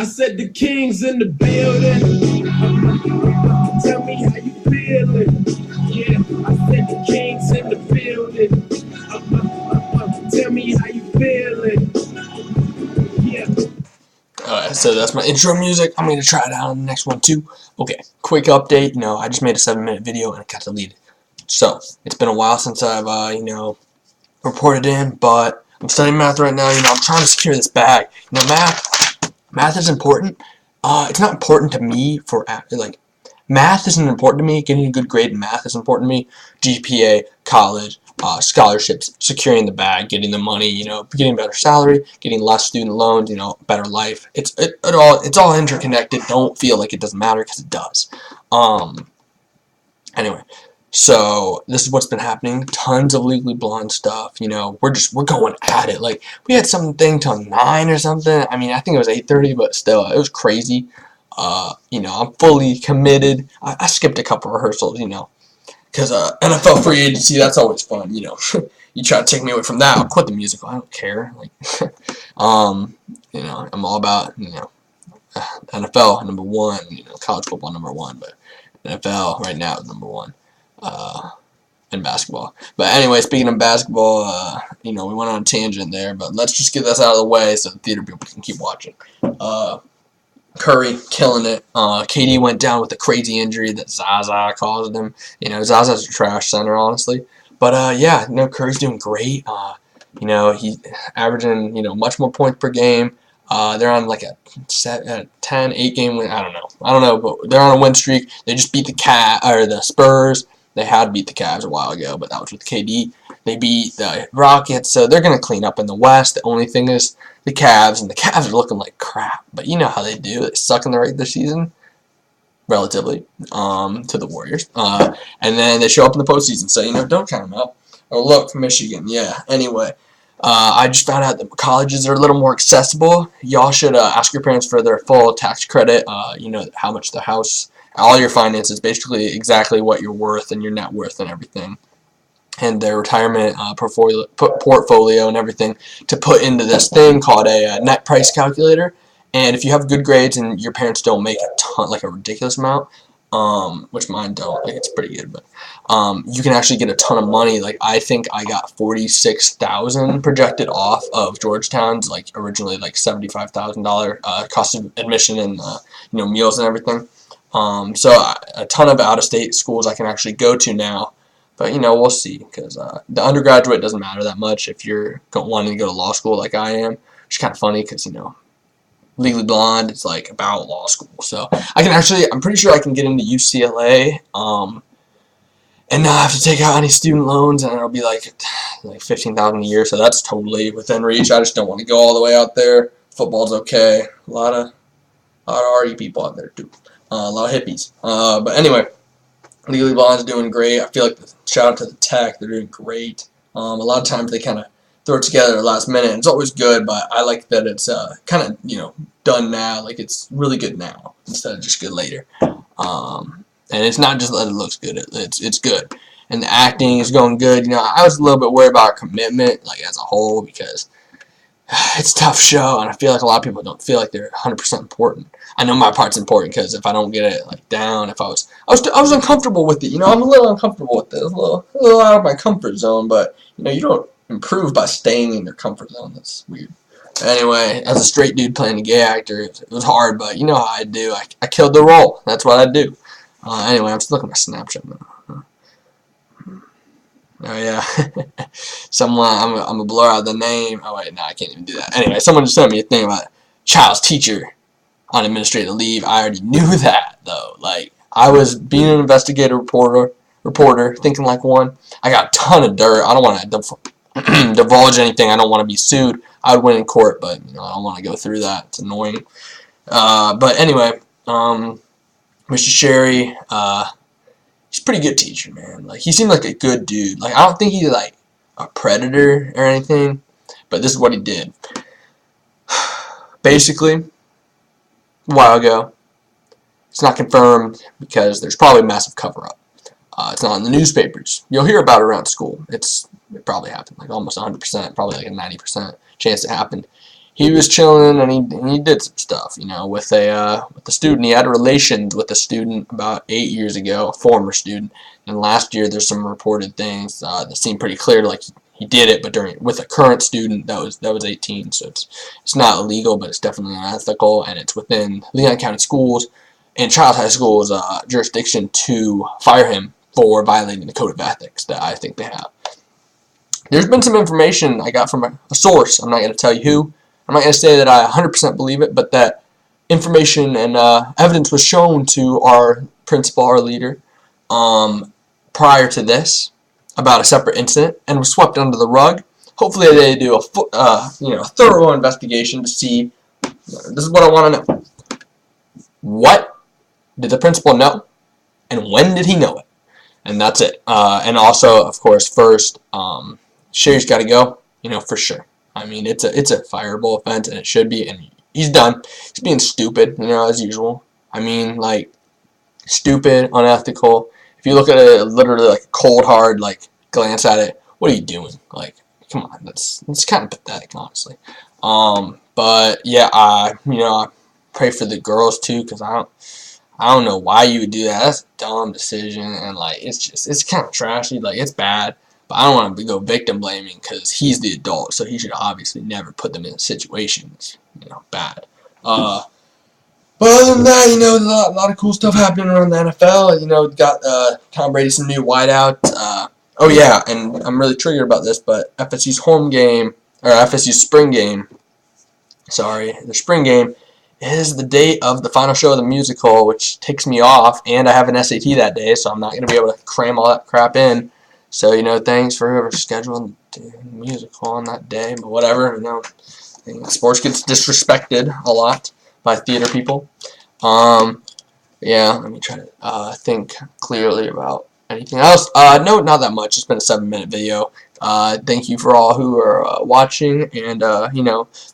I said the king's in the building. Tell me how you feeling. Yeah, I said the king's in the building. Tell me how you feeling. Yeah. Alright, so that's my intro music. I'm going to try it out on the next one too. Okay, quick update. I just made a 7-minute video and it got deleted. So, it's been a while since I've, reported in, but I'm studying math right now. I'm trying to secure this bag. Math is important. It's not important to me for, math isn't important to me. Getting a good grade in math is important to me. GPA, college, scholarships, securing the bag, getting the money, getting a better salary, getting less student loans, better life. It's all interconnected. Don't feel like it doesn't matter, because it does. Anyway, so this is what's been happening. Tons of Legally Blonde stuff. We're going at it. Like, we had something till 9 or something. I think it was 8:30, but still, it was crazy. I'm fully committed. I skipped a couple rehearsals, because NFL free agency, that's always fun. You try to take me away from that, I'll quit the musical. I don't care. I'm all about NFL number one, college football number one, but NFL right now is number one, and basketball. But anyway, speaking of basketball, we went on a tangent there, but let's just get this out of the way so the theater people can keep watching. Curry killing it. KD went down with a crazy injury that Zaza caused him. Zaza's a trash center, honestly. But Curry's doing great. He's averaging much more points per game. They're on like a 8 game win. I don't know, but they're on a win streak. They just beat the Spurs. They had beat the Cavs a while ago, but that was with KD. They beat the Rockets, so they're going to clean up in the West. The only thing is the Cavs, and the Cavs are looking like crap. But you know how they do. They suck in the regular season, relatively, to the Warriors. And then they show up in the postseason, so, don't count them out. Oh, look, Michigan, yeah. Anyway, I just found out that colleges are a little more accessible. Y'all should ask your parents for their full tax credit, how much the house, all your finances, basically exactly what you're worth and your net worth and everything, and their retirement portfolio and everything, to put into this thing called a net price calculator. And if you have good grades and your parents don't make a ton, like a ridiculous amount, which mine don't, it's pretty good, but you can actually get a ton of money. Like, I think I got $46,000 projected off of Georgetown's, originally $75,000 cost of admission and meals and everything. So a ton of out-of-state schools I can actually go to now. But, we'll see, because the undergraduate doesn't matter that much if you're wanting to go to law school like I am. Which is kind of funny, because, Legally Blonde is, about law school. So, I'm pretty sure I can get into UCLA, and not have to take out any student loans, and it'll be, $15,000 a year, so that's totally within reach. I just don't want to go all the way out there. Football's okay. A lot of RE people out there, too. A lot of hippies. But anyway, Legally Blonde's doing great. I feel like shout out to the Tech. They're doing great. A lot of times they kind of throw it together at the last minute. It's always good, but I like that it's kind of done now. Like, it's really good now instead of just good later. And it's not just that it looks good. It's good. And the acting is going good. I was a little bit worried about our commitment, as a whole, because it's a tough show, and I feel like a lot of people don't feel like they're 100% important. I know my part's important, because if I don't get it down, I was uncomfortable with it. I'm a little uncomfortable with it. It was a little out of my comfort zone, but you don't improve by staying in your comfort zone. That's weird. Anyway, as a straight dude playing a gay actor, it was hard, but you know how I do. I killed the role. That's what I do. Anyway, I'm still looking at my Snapchat now. Oh yeah, someone, I'm gonna blur out the name. Oh wait, no, I can't even do that. Anyway, someone just sent me a thing about child's teacher on administrative leave. I already knew that though. I was being an investigative reporter, thinking like one. I got a ton of dirt. I don't want to divulge anything. I don't want to be sued. I would win in court, but I don't want to go through that. It's annoying. But anyway, Mr. Sherry, he's a pretty good teacher, man. He seemed like a good dude. I don't think he's a predator or anything, but this is what he did. Basically, a while ago, it's not confirmed because there's probably a massive cover-up. It's not in the newspapers. You'll hear about it around school. It probably happened, almost 100%, probably a 90% chance it happened. he was chilling and he did some stuff, with a student. He had relations with a student about 8 years ago, a former student. And last year, there's some reported things that seem pretty clear, like he did it, but with a current student that was 18. So it's not illegal, but it's definitely unethical, and it's within Leon County Schools and Child High School's jurisdiction to fire him for violating the code of ethics that I think they have. There's been some information I got from a source. I'm not going to tell you who. I'm not going to say that I 100% believe it, but that information and evidence was shown to our principal, our leader, prior to this about a separate incident, and was swept under the rug. Hopefully they do a thorough investigation to see. This is what I want to know. What did the principal know, and when did he know it? And that's it. And also, of course, first, Sherry's got to go, for sure. I mean, it's a fireable offense, and it should be, and he's done. He's being stupid, as usual. I mean, like, stupid, unethical. If you look at it literally like a cold, hard, like, glance at it, what are you doing? Like, come on, that's kind of pathetic, honestly. But yeah, I pray for the girls too, because I don't know why you would do that. That's a dumb decision, and like it's kind of trashy. Like, it's bad, but I don't want to go victim blaming because he's the adult, so he should obviously never put them in situations bad. But other than that, there's a lot of cool stuff happening around the NFL. Got Tom Brady some new wideout. Oh yeah, and I'm really triggered about this, but FSU's home game, or FSU's spring game, their spring game is the date of the final show of the musical, which takes me off, and I have an SAT that day, so I'm not going to be able to cram all that crap in. So, thanks for whoever scheduled the musical on that day, but whatever, sports gets disrespected a lot by theater people. Yeah, let me try to think clearly about anything else. No, not that much. It's been a 7-minute video. Thank you for all who are watching, and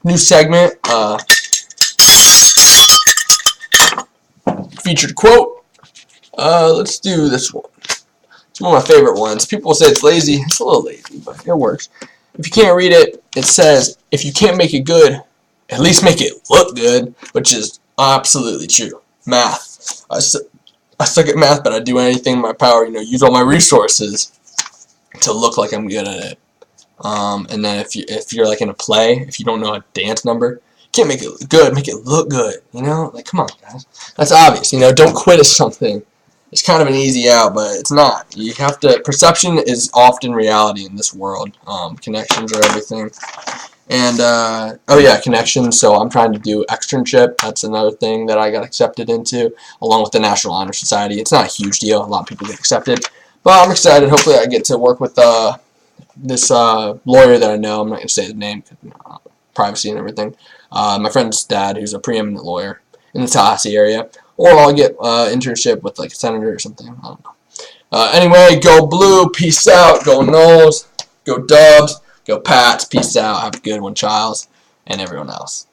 new segment. Featured quote. Let's do this one. It's one of my favorite ones. People say it's lazy. It's a little lazy, but it works. If you can't read it, it says, if you can't make it good, at least make it look good, which is absolutely true. Math. I suck at math, but I do anything in my power, use all my resources to look like I'm good at it. And then if you're like in a play, if you don't know a dance number, you can't make it look good, make it look good, Like, come on, guys. That's obvious, don't quit at something. It's kind of an easy out, but it's not. You have to, perception is often reality in this world. Connections are everything. And, oh yeah, connections. So I'm trying to do externship. That's another thing that I got accepted into, along with the National Honor Society. It's not a huge deal. A lot of people get accepted. But I'm excited. Hopefully I get to work with this lawyer that I know. I'm not going to say his name, privacy and everything. My friend's dad, who's a preeminent lawyer in the Tallahassee area. Or I'll get internship with like a senator or something. I don't know. Anyway, go Blue. Peace out. Go Noles. Go Dubs. Go Pats. Peace out. Have a good one, Childs, and everyone else.